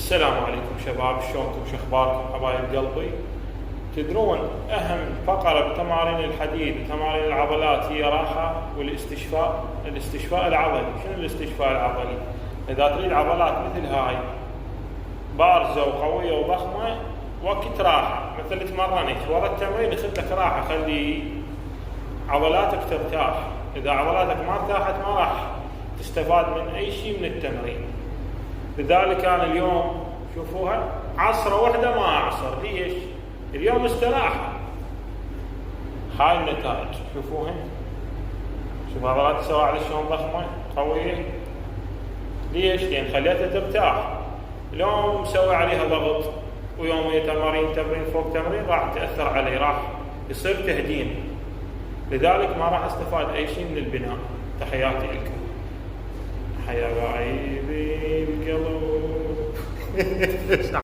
السلام عليكم شباب، شلونكم؟ شو اخباركم حبايب قلبي؟ تدرون اهم فقره بتمارين الحديد وتمارين العضلات هي راحه والاستشفاء. الاستشفاء العضلي، شنو الاستشفاء العضلي؟ اذا تريد عضلات مثل هاي بارزه وقويه وضخمه، وقت راحه مثل تمرنت ورا التمرين خذ لك راحه، خلي عضلاتك ترتاح. اذا عضلاتك ما ارتاحت ما راح تستفاد من اي شيء من التمرين. لذلك أنا اليوم شوفوها عصرة واحدة ما أعصر. ليش؟ اليوم استراحة. هاي النتائج شوفوها. شوف عضلات السواعد شلون ضخمة قوية. ليش؟ لأن خليتها ترتاح. اليوم مسوي عليها ضغط ويوم هي تمرين فوق تمرين راح تأثر علي، راح يصير تهدين. لذلك ما راح استفاد أي شيء من البناء. تحياتي لكم. حيا بعيبي القلب.